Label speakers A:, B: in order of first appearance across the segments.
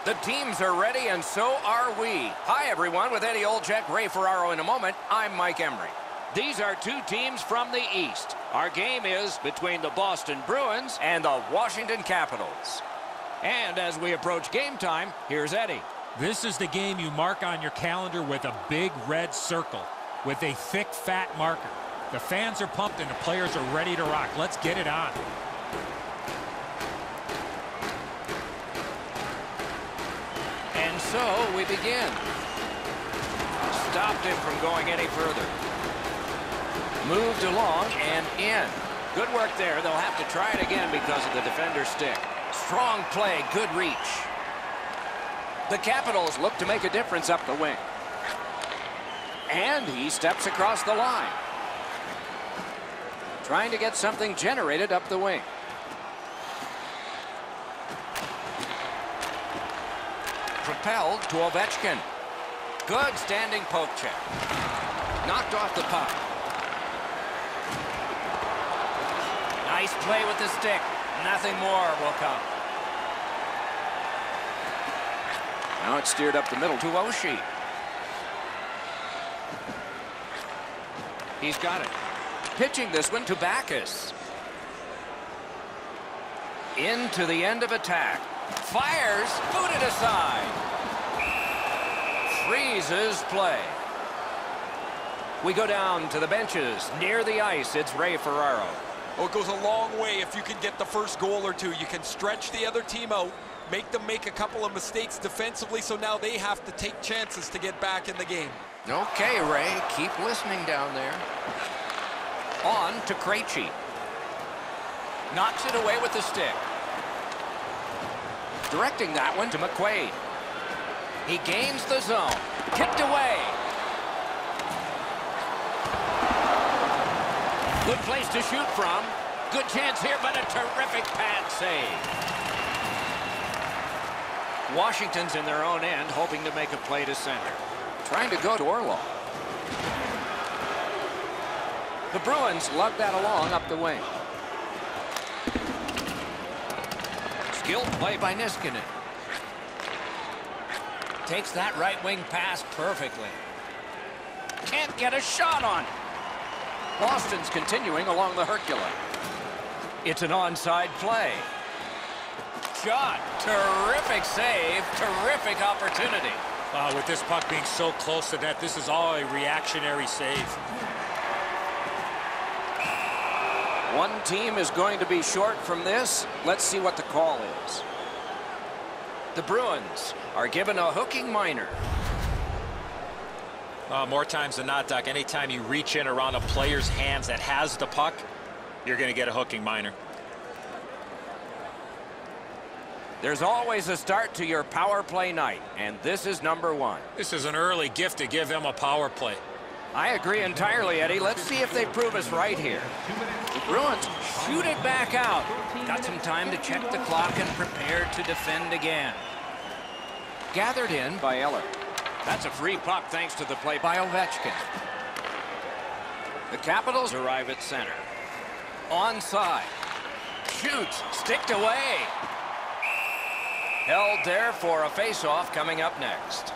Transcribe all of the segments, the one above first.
A: The teams are ready, and so are we. Hi, everyone. With Eddie Olczyk, Ray Ferraro in a moment, I'm Mike Emery. These are two teams from the East. Our game is between the Boston Bruins and the Washington Capitals. And as we approach game time, here's Eddie.
B: This is the game you mark on your calendar with a big red circle with a thick, fat marker. The fans are pumped and the players are ready to rock. Let's get it on.
A: And so we begin. Stopped him from going any further. Moved along and in. Good work there. They'll have to try it again because of the defender's stick. Strong play, good reach. The Capitals look to make a difference up the wing. And he steps across the line. Trying to get something generated up the wing. Propelled to Ovechkin. Good standing poke check. Knocked off the puck. Nice play with the stick. Nothing more will come. Now it's steered up the middle to Oshie. He's got it. Pitching this one to Backus. Into the end of attack. Fires. Booted aside. Freezes play. We go down to the benches. Near the ice, it's Ray Ferraro.
C: Oh, it goes a long way if you can get the first goal or two. You can stretch the other team out, make them make a couple of mistakes defensively, so now they have to take chances to get back in the game.
A: Okay, Ray, keep listening down there. On to Krejci. Knocks it away with the stick. Directing that one to McQuaid. He gains the zone. Kicked away. Good place to shoot from. Good chance here, but a terrific pad save. Washington's in their own end, hoping to make a play to center. Trying to go to Orlov. The Bruins lug that along up the wing. Skilled play by Niskanen. Takes that right wing pass perfectly. Can't get a shot on it. Boston's continuing along the Hercula. It's an onside play. Shot. Terrific save. Terrific opportunity.
B: With this puck being so close to net, this is all a reactionary save.
A: One team is going to be short from this. Let's see what the call is. The Bruins are given a hooking minor.
B: More times than not, Doc, anytime you reach in around a player's hands that has the puck, you're going to get a hooking minor.
A: There's always a start to your power play night, and this is number one.
B: This is an early gift to give him a power play.
A: I agree entirely, Eddie. Let's see if they prove us right here. The Bruins shoot it back out. Got some time to check the clock and prepare to defend again. Gathered in by Eller. That's a free puck thanks to the play by Ovechkin. The Capitals arrive at center. Onside. Shoots. Sticked away. Held there for a face-off coming up next.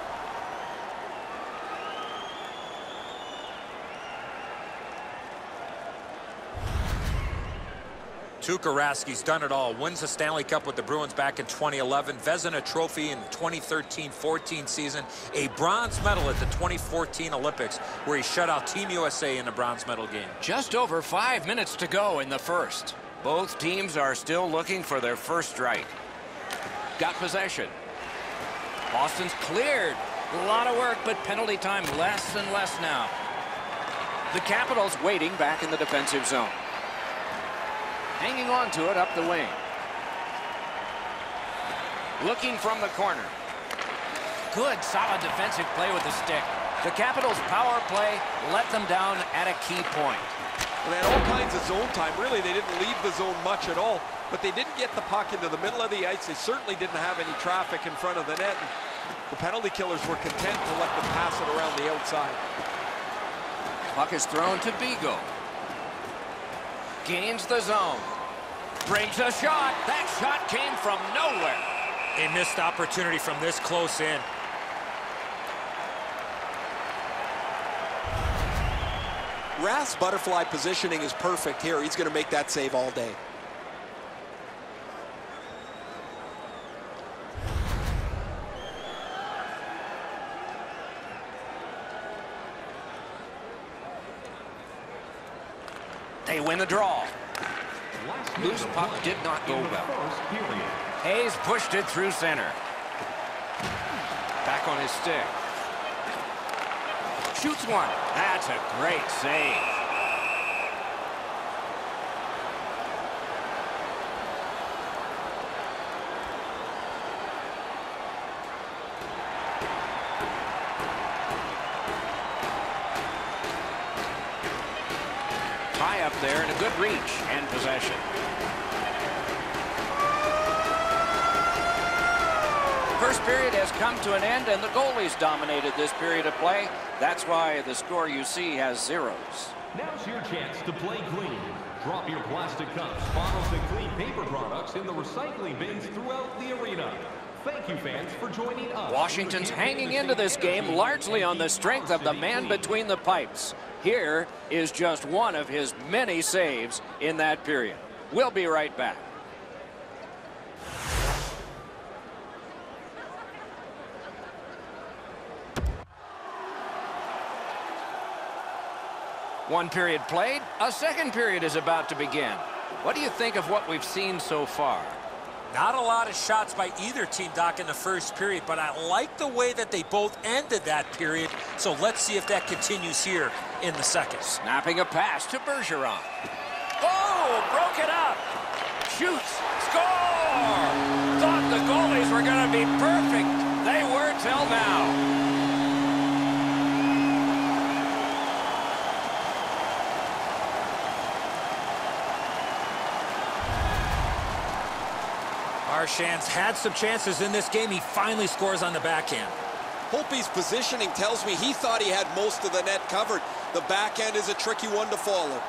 B: Tuukka Raski's done it all. Wins the Stanley Cup with the Bruins back in 2011. Vezina Trophy in the 2013-14 season. A bronze medal at the 2014 Olympics where he shut out Team USA in the bronze medal game.
A: Just over 5 minutes to go in the first. Both teams are still looking for their first strike. Got possession. Boston's cleared. A lot of work, but penalty time less and less now. The Capitals waiting back in the defensive zone. Hanging on to it up the wing. Looking from the corner. Good, solid defensive play with the stick. The Capitals' power play let them down at a key point.
C: Well, they had all kinds of zone time. Really, they didn't leave the zone much at all, but they didn't get the puck into the middle of the ice. They certainly didn't have any traffic in front of the net. And the penalty killers were content to let them pass it around the outside.
A: Puck is thrown to Bigo. Gains the zone. Brings a shot. That shot came from nowhere.
B: A missed opportunity from this close in.
C: Rath's butterfly positioning is perfect here. He's going to make that save all day.
A: They win the draw. Loose puck did not go well. Hayes pushed it through center. Back on his stick. Shoots one. That's a great save. Tie up there and a good reach and possession. First period has come to an end, and the goalies dominated this period of play. That's why the score you see has zeros.
D: Now's your chance to play clean. Drop your plastic cups, bottles, and clean paper products in the recycling bins throughout the arena. Thank you, fans, for joining us.
A: Washington's hanging into this game largely on the strength of the man between the pipes. Here is just one of his many saves in that period. We'll be right back. One period played, a second period is about to begin. What do you think of what we've seen so far?
B: Not a lot of shots by either team, Doc, in the first period, but I like the way that they both ended that period, so let's see if that continues here in the second.
A: Snapping a pass to Bergeron. Oh, broke it up. Shoots, score! Thought the goalies were going to be perfect. They were till now.
B: Marchand's had some chances in this game. He finally scores on the backhand.
C: Holtby's positioning tells me he thought he had most of the net covered. The backhand is a tricky one to follow.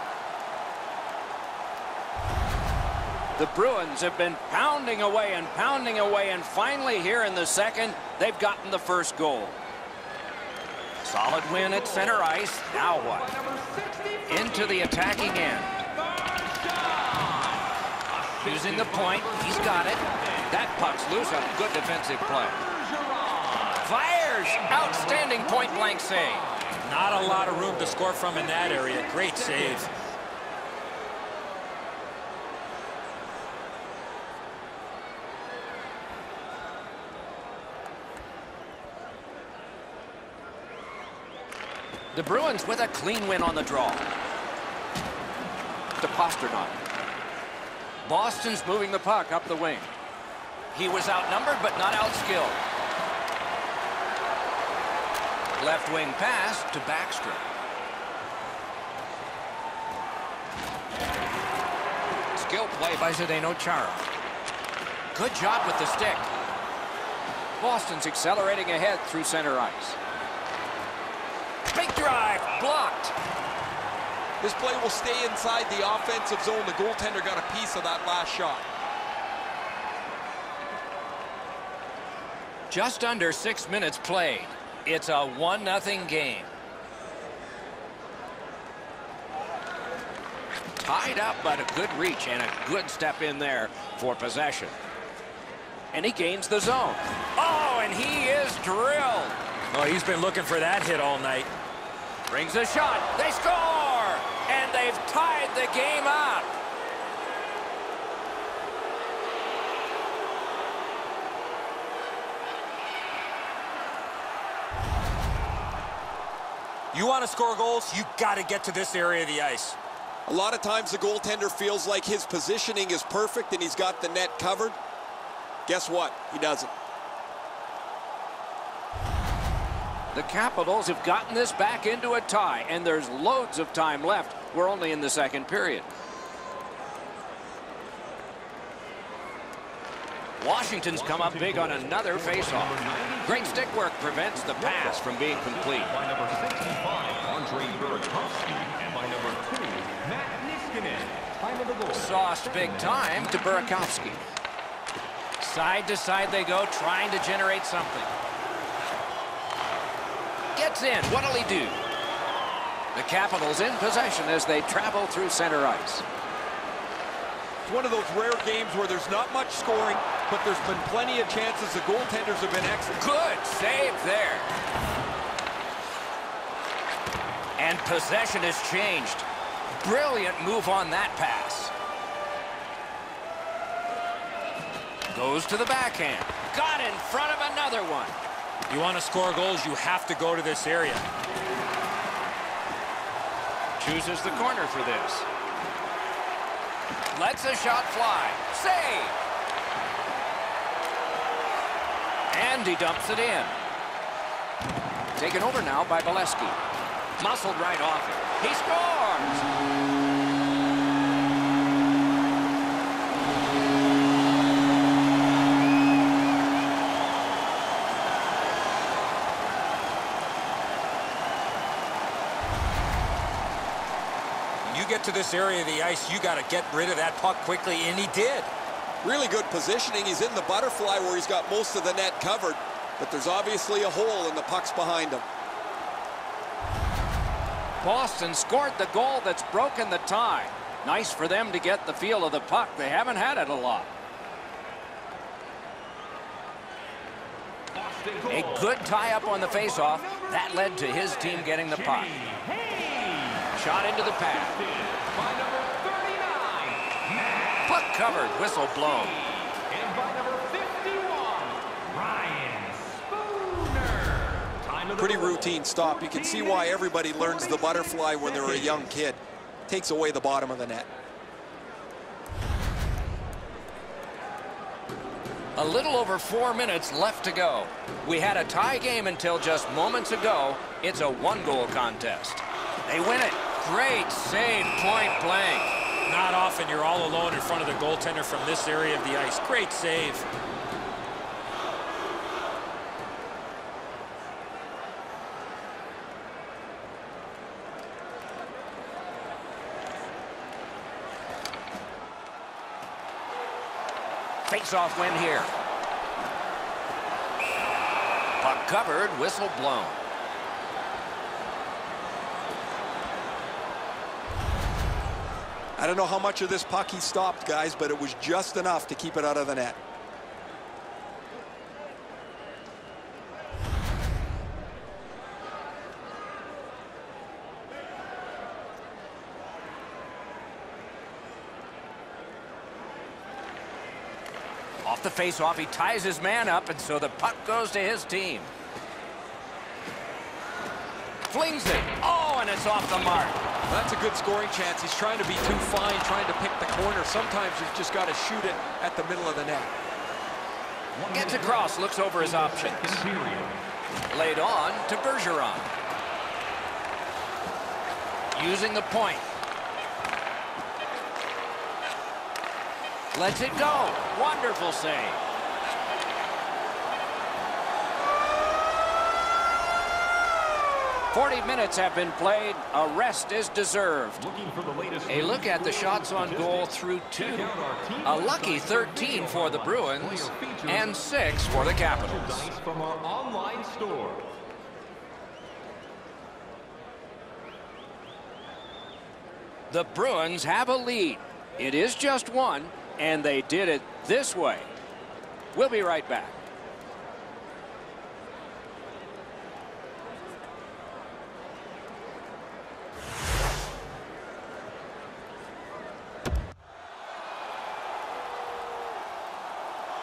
A: The Bruins have been pounding away, and finally here in the second, they've gotten the first goal. Solid win at center ice. Now what? Into the attacking end. Using the point, he's got it. That puck's loose on a good defensive play. Fires! Outstanding point-blank save.
B: Not a lot of room to score from in that area. Great save.
A: The Bruins with a clean win on the draw. To Pasternak. Boston's moving the puck up the wing. He was outnumbered but not outskilled. Left wing pass to Backstrom. Skill play by Zdeno Chara. Good job with the stick. Boston's accelerating ahead through center ice. Big drive, blocked.
C: This play will stay inside the offensive zone. The goaltender got a piece of that last shot.
A: Just under 6 minutes played. It's a 1-0 game. Tied up, but a good reach and a good step in there for possession. And he gains the zone. Oh, and he is drilled.
B: Oh, he's been looking for that hit all night.
A: Brings a shot. They score! And they've tied the game up.
B: You want to score goals, you got to get to this area of the ice.
C: A lot of times the goaltender feels like his positioning is perfect and he's got the net covered. Guess what? He doesn't.
A: The Capitals have gotten this back into a tie, and there's loads of time left. We're only in the second period. Washington's come up big on another faceoff. Great stick work prevents the pass from being complete.
D: By number 65, Andre Burakovsky, and by number 2, Matt Niskanen. Time of the goal.
A: Sauced big time to Burakovsky. Side to side they go, trying to generate something. Gets in. What'll he do? The Capitals in possession as they travel through center ice.
C: It's one of those rare games where there's not much scoring, but there's been plenty of chances. The goaltenders have been excellent.
A: Good save there. And possession has changed. Brilliant move on that pass. Goes to the backhand. Got in front of another one.
B: You want to score goals, you have to go to this area.
A: Chooses the corner for this. Lets a shot fly. Save! And he dumps it in. Taken over now by Bolesky. Muscled right off it. He scores!
B: You get to this area of the ice, you got to get rid of that puck quickly, and he did.
C: Really good positioning. He's in the butterfly where he's got most of the net covered, but there's obviously a hole and the puck's behind him.
A: Boston scored the goal that's broken the tie. Nice for them to get the feel of the puck. They haven't had it a lot. A good tie-up on the face-off. That led to his team getting the puck. Shot into the pad. Puck covered, whistle blown.
D: And by number 51, Ryan Spooner.
C: Pretty routine stop. You can see why everybody learns the butterfly when they're a young kid. Takes away the bottom of the net.
A: A little over 4 minutes left to go. We had a tie game until just moments ago. It's a one-goal contest. They win it. Great save, point blank.
B: Not often you're all alone in front of the goaltender from this area of the ice. Great save.
A: Face-off win here. Puck covered, whistle blown.
C: I don't know how much of this puck he stopped, guys, but it was just enough to keep it out of the net.
A: Off the face-off, he ties his man up, and so the puck goes to his team. Flings it. Oh, and it's off the mark.
C: That's a good scoring chance. He's trying to be too fine, trying to pick the corner. Sometimes you've just got to shoot it at the middle of the net.
A: Gets across, looks over his options. Laid on to Bergeron. Using the point. Lets it go. Wonderful save. "40 minutes have been played. A rest is deserved." A look at the shots on goal through 2. A lucky 13 for the Bruins and 6 for the Capitals.
D: From our online store.
A: The Bruins have a lead. It is just one, and they did it this way. We'll be right back.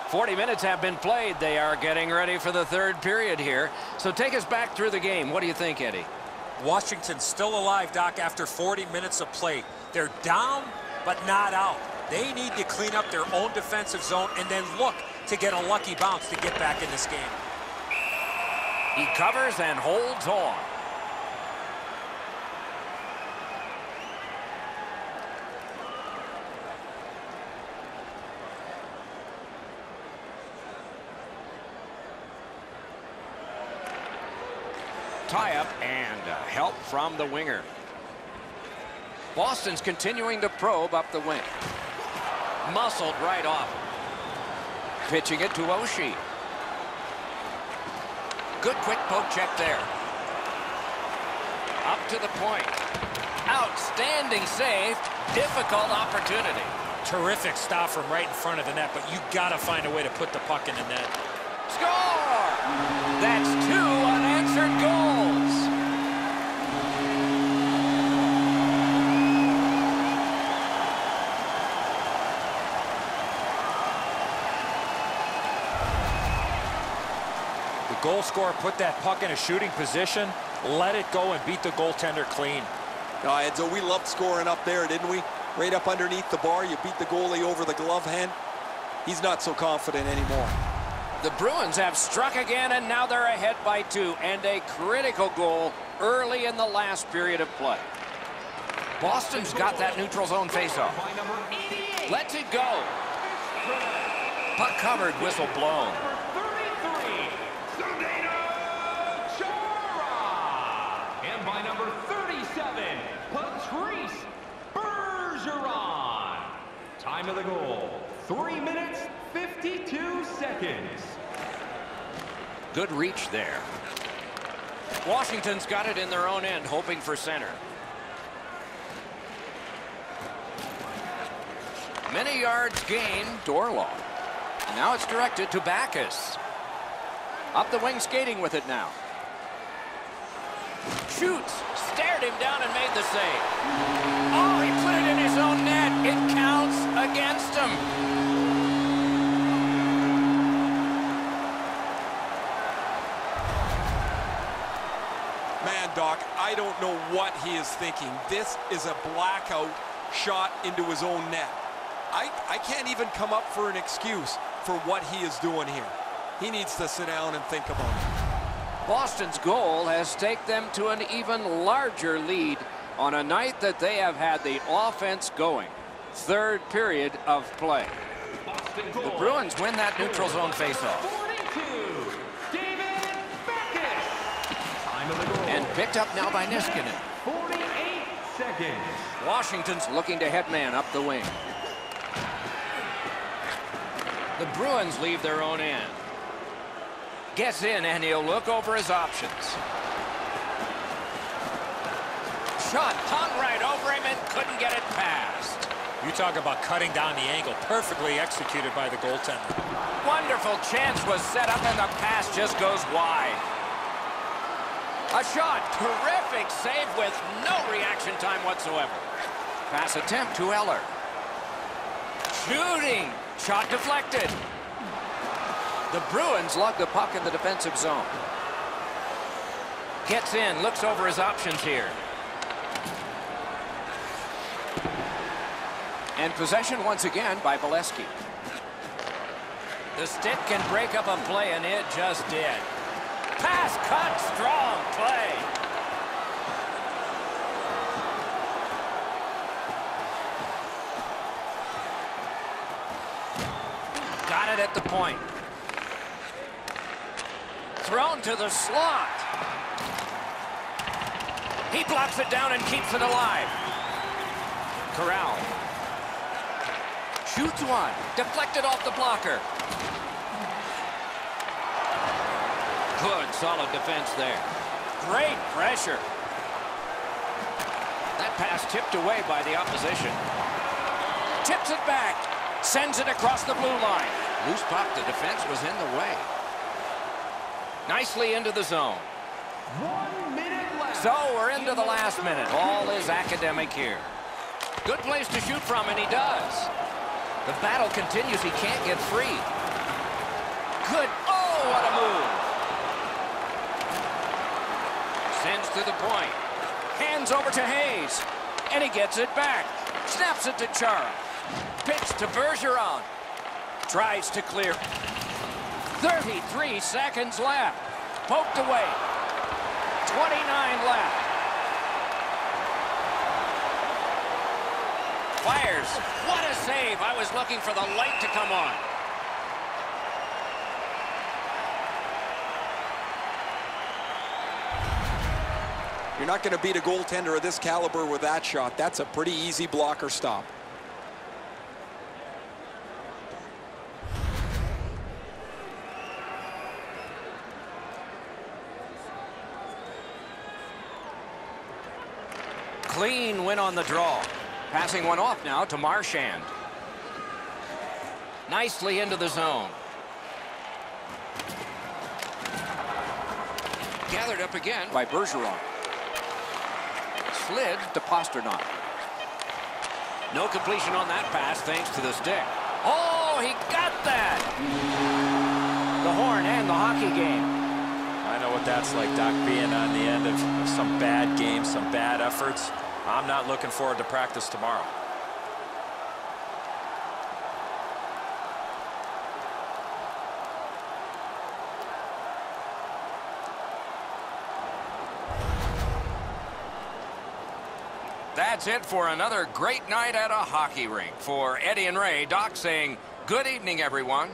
A: "40 minutes have been played. They are getting ready for the third period here. So take us back through the game. What do you think, Eddie?
B: Washington's still alive, Doc, after 40 minutes of play. They're down, but not out. They need to clean up their own defensive zone and then look to get a lucky bounce to get back in this game.
A: He covers and holds on. Tie-up and help from the winger. Boston's continuing to probe up the wing. Muscled right off. Pitching it to Oshie. Good quick poke check there. Up to the point. Outstanding save. Difficult opportunity.
B: Terrific stop from right in front of the net, but you got to find a way to put the puck in the net.
A: Score! That's 2 unanswered goals.
B: The goal scorer put that puck in a shooting position, let it go, and beat the goaltender clean.
C: Edzo, we loved scoring up there, didn't we? Right up underneath the bar, you beat the goalie over the glove hand. He's not so confident anymore.
A: The Bruins have struck again, and now they're ahead by 2, and a critical goal early in the last period of play. Boston's got that neutral zone faceoff. Lets it go. Puck covered, whistle blown.
D: And by number 37, Patrice Bergeron. Time of the goal, 3 minutes, 52 seconds.
A: Good reach there. Washington's got it in their own end, hoping for center. Many yards gained, Dorlaw. And now it's directed to Backus. Up the wing, skating with it now. Shoots, stared him down and made the save. Oh, he put it in his own net. It counts against him.
C: Man, Doc, I don't know what he is thinking. This is a blackout shot into his own net. I can't even come up for an excuse for what he is doing here. He needs to sit down and think about it.
A: Boston's goal has taken them to an even larger lead on a night that they have had the offense going. Third period of play. The Bruins win that neutral zone faceoff. And picked up now by Niskanen.
D: 48 seconds.
A: Washington's looking to head man up the wing. The Bruins leave their own end. Gets in, and he'll look over his options. Shot hung right over him and couldn't get it past.
B: You talk about cutting down the angle. Perfectly executed by the goaltender.
A: Wonderful chance was set up, and the pass just goes wide. A shot. Terrific save with no reaction time whatsoever. Pass attempt to Eller. Shooting. Shot deflected. The Bruins lug the puck in the defensive zone. Gets in, looks over his options here. And possession once again by Bolesky. The stick can break up a play, and it just did. Pass cut, strong play. Got it at the point. Thrown to the slot. He blocks it down and keeps it alive. Corral. Shoots one. Deflected off the blocker. Good, solid defense there. Great pressure. That pass tipped away by the opposition. Tips it back. Sends it across the blue line. Loose puck, the defense was in the way. Nicely into the zone.
D: 1 minute left.
A: So we're into the last minute. All is academic here. Good place to shoot from, and he does. The battle continues. He can't get free. Good. Oh, what a move. Sends to the point. Hands over to Hayes. And he gets it back. Snaps it to Chara. Pitch to Bergeron. Tries to clear. 33 seconds left. Poked away. 29 left. Fires. What a save. I was looking for the light to come on.
C: You're not going to beat a goaltender of this caliber with that shot. That's a pretty easy blocker stop.
A: clean win on the draw. Passing one off now to Marchand. Nicely into the zone. Gathered up again by Bergeron. Slid to Pasternak. No completion on that pass thanks to the stick. Oh, he got that! The horn and the hockey game.
B: I know what that's like, Doc, being on the end of some bad games, some bad efforts. I'm not looking forward to practice tomorrow.
A: That's it for another great night at a hockey rink. For Eddie and Ray, Doc saying good evening, everyone.